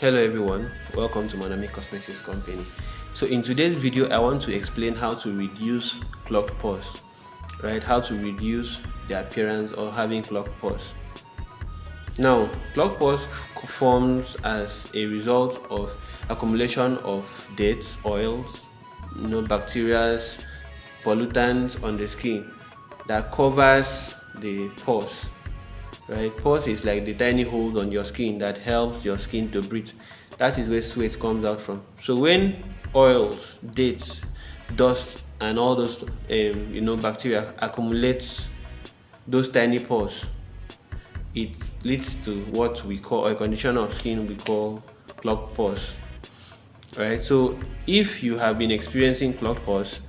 Hello everyone, welcome to Manami Cosmetics Company. So in today's video I want to explain how to reduce clogged pores, right? How to reduce the appearance of having clogged pores. Now, clogged pores forms as a result of accumulation of dirt, oils, bacteria, pollutants on the skin that covers the pores. Right, pores is like the tiny holes on your skin that helps your skin to breathe. That is where sweat comes out from. So when oils, dates, dust, and all those bacteria accumulates those tiny pores, it leads to what we call a condition of skin we call clogged pores. Right. So if you have been experiencing clogged pores,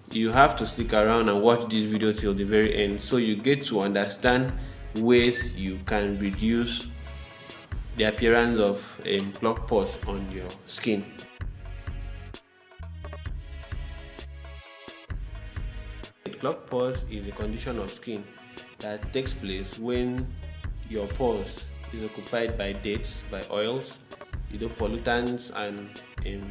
you have to stick around and watch this video till the very end so you get to understand ways you can reduce the appearance of clogged pores on your skin. Clogged pores is a condition of skin that takes place when your pores is occupied by dirt, by oils, pollutants, and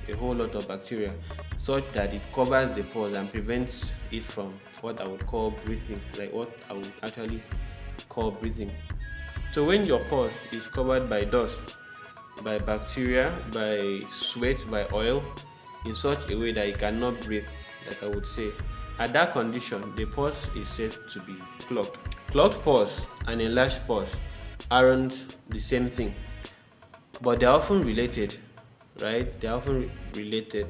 a whole lot of bacteria, such that it covers the pores and prevents it from what I would call breathing, like what I would actually call breathing. So when your pores is covered by dust, by bacteria, by sweat, by oil, in such a way that you cannot breathe, like I would say, at that condition, the pores is said to be clogged. Clogged pores and enlarged pores aren't the same thing, but they're often related, right? They're often related.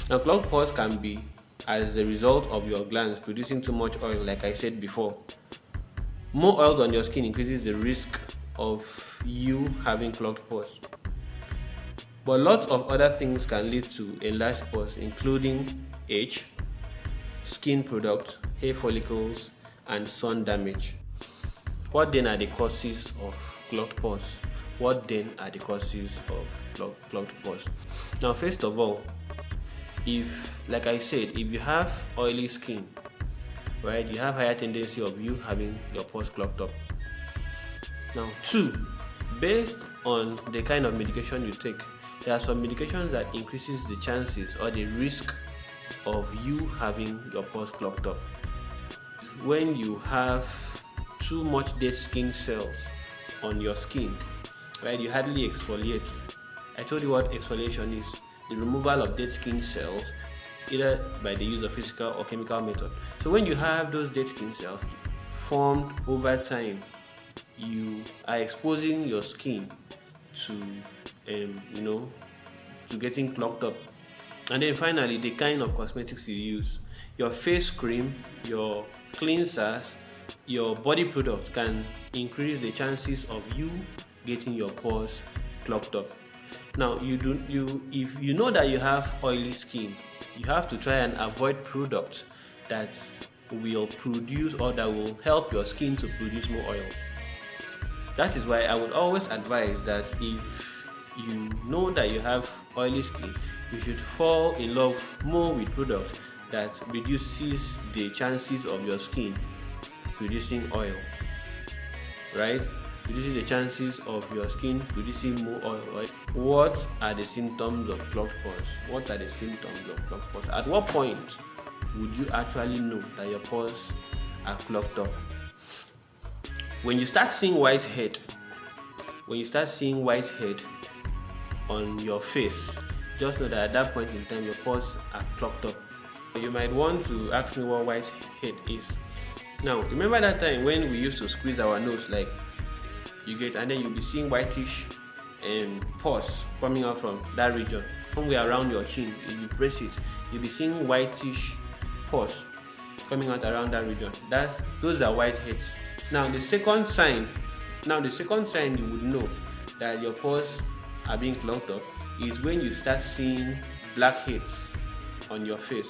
Now, clogged pores can be as a result of your glands producing too much oil, like I said before. More oil on your skin increases the risk of you having clogged pores. But lots of other things can lead to enlarged pores, including age, skin products, hair follicles, and sun damage. What then are the causes of clogged pores? What then are the causes of clogged pores? Now, first of all, like I said, if you have oily skin, right, you have higher tendency of you having your pores clogged up. Now, 2, based on the kind of medication you take, there are some medications that increases the chances or the risk of you having your pores clogged up. When you have too much dead skin cells on your skin, right, you hardly exfoliate. I told you what exfoliation is: the removal of dead skin cells, either by the use of physical or chemical method. So when you have those dead skin cells formed over time, you are exposing your skin to to getting clogged up. And then finally, the kind of cosmetics you use, your face cream, your cleansers, your body products can increase the chances of you getting your pores clogged up. Now, if you know that you have oily skin, you have to try and avoid products that will produce or that will help your skin to produce more oils. That is why I would always advise that if you know that you have oily skin, you should fall in love more with products that reduces the chances of your skin producing oil, right? Reducing the chances of your skin producing more oil, right? What are the symptoms of clogged pores? What are the symptoms of clogged pores? At what point would you actually know that your pores are clogged up? When you start seeing whitehead, on your face, just know that at that point in time your pores are clogged up. You might want to ask me what whitehead is. Now, remember that time when we used to squeeze our nose, like and then you'll be seeing whitish pores coming out from that region. Somewhere around your chin, if you press it, you'll be seeing whitish pores coming out around that region. Those are whiteheads. Now the second sign you would know that your pores are being clogged up is when you start seeing blackheads on your face.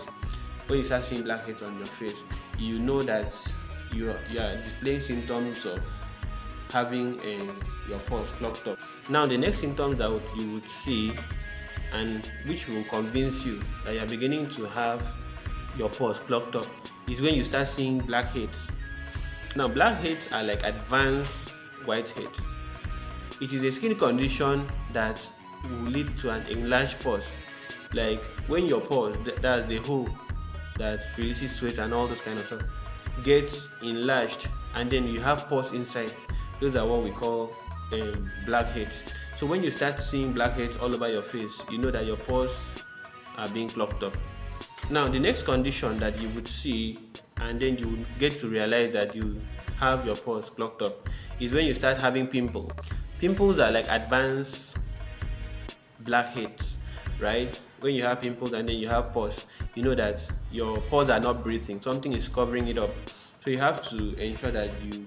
When you start seeing blackheads on your face, you know that you are displaying symptoms of having your pores clogged up. Now the next symptoms that you would see, and which will convince you that you are beginning to have your pores clogged up, is when you start seeing blackheads. Now, blackheads are like advanced whiteheads. It is a skin condition that will lead to an enlarged pores. Like when your pores, that's the hole that releases sweat and all those kind of stuff, gets enlarged, and then you have pores inside. Those are what we call blackheads. So when you start seeing blackheads all over your face, you know that your pores are being clogged up. Now the next condition that you would see, and then you would get to realize that you have your pores clogged up, is when you start having pimples. Pimples are like advanced blackheads, right? When you have pimples and then you have pores, you know that your pores are not breathing, something is covering it up. So you have to ensure that you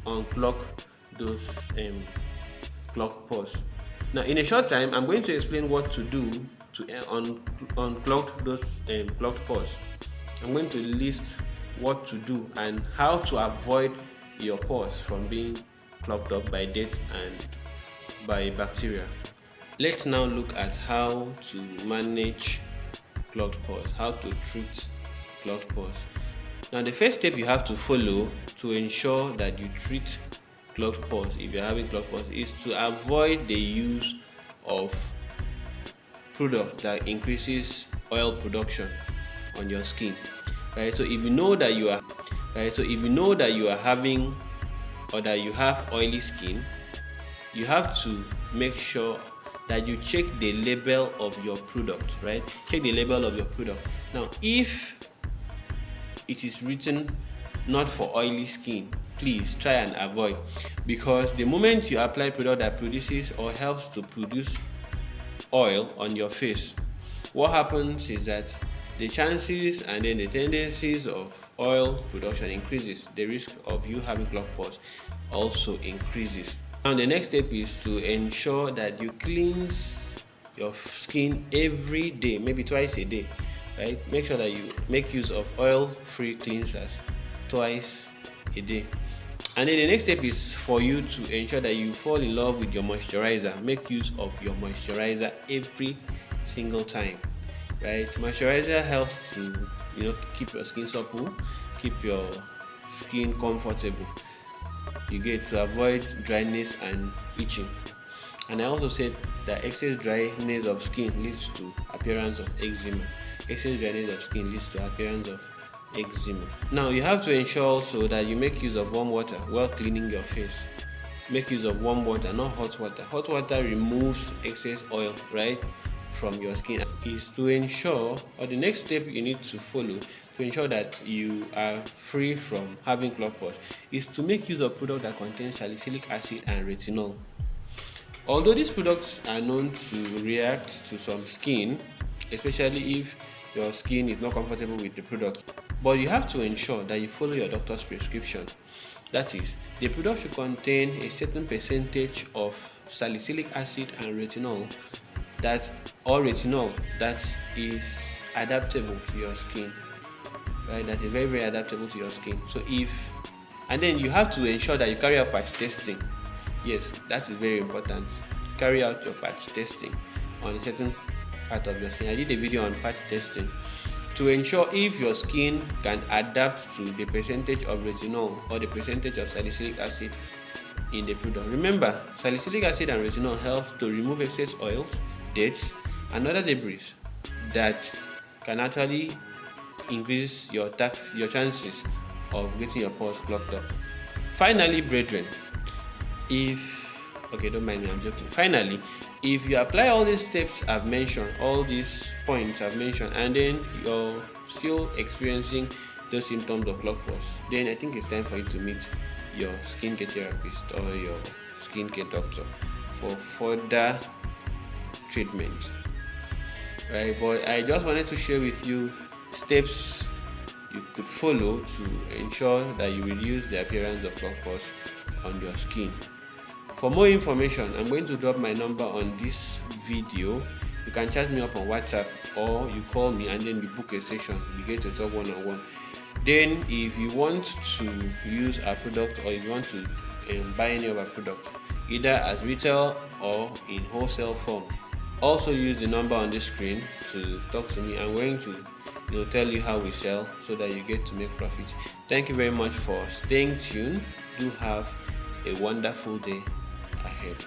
unclog those clogged pores. Now in a short time, I'm going to explain what to do to unclog those clogged pores. I'm going to list what to do and how to avoid your pores from being clogged up by dirt and by bacteria. Let's now look at how to manage clogged pores, how to treat clogged pores. Now the first step you have to follow to ensure that you treat clogged pores, if you're having clogged pores, is to avoid the use of product that increases oil production on your skin. Right? So if you know that you are having or that you have oily skin, you have to make sure that you check the label of your product, right? Check the label of your product. Now, if it is written not for oily skin, please try and avoid, because the moment you apply product that produces or helps to produce oil on your face, what happens is that the chances and then the tendencies of oil production increases. The risk of you having clogged pores also increases. Now the next step is to ensure that you cleanse your skin every day, maybe twice a day, right? Make sure that you make use of oil-free cleansers twice a day. And then the next step is for you to ensure that you fall in love with your moisturizer. Make use of your moisturizer every single time, right? Moisturizer helps to keep your skin supple, keep your skin comfortable. You get to avoid dryness and itching. And I also said that excess dryness of skin leads to appearance of eczema. Excess dryness of skin leads to appearance of eczema. Now you have to ensure also that you make use of warm water while cleaning your face. Make use of warm water, not hot water. Hot water removes excess oil, right, from your skin. Is to ensure, or the next step you need to follow to ensure that you are free from having clogged pores, is to make use of products that contain salicylic acid and retinol. Although these products are known to react to some skin, especially if your skin is not comfortable with the product, but you have to ensure that you follow your doctor's prescription. That is, the product should contain a certain percentage of salicylic acid and retinol that is adaptable to your skin, right? That is very, very adaptable to your skin. So and then you have to ensure that you carry out patch testing. Yes, that is very important. Carry out your patch testing on a certain part of your skin. I did a video on patch testing to ensure if your skin can adapt to the percentage of retinol or the percentage of salicylic acid in the product. Remember, salicylic acid and retinol helps to remove excess oils, dirt, and other debris that can actually increase your chances of getting your pores clogged up. Finally, brethren, don't mind me, I'm joking. Finally, if you apply all these steps I've mentioned, all these points I've mentioned, and then you're still experiencing those symptoms of clogged pores, then I think it's time for you to meet your skincare therapist or your skincare doctor for further treatment, right? But I just wanted to share with you steps you could follow to ensure that you reduce the appearance of clogged pores on your skin. For more information, I'm going to drop my number on this video. You can chat me up on WhatsApp or you call me and then we book a session. We get to talk one-on-one. Then if you want to use our product or if you want to buy any of our product, either as retail or in wholesale form, also use the number on the screen to talk to me. I'm going to tell you how we sell so that you get to make profit. Thank you very much for staying tuned. Do have a wonderful day ahead.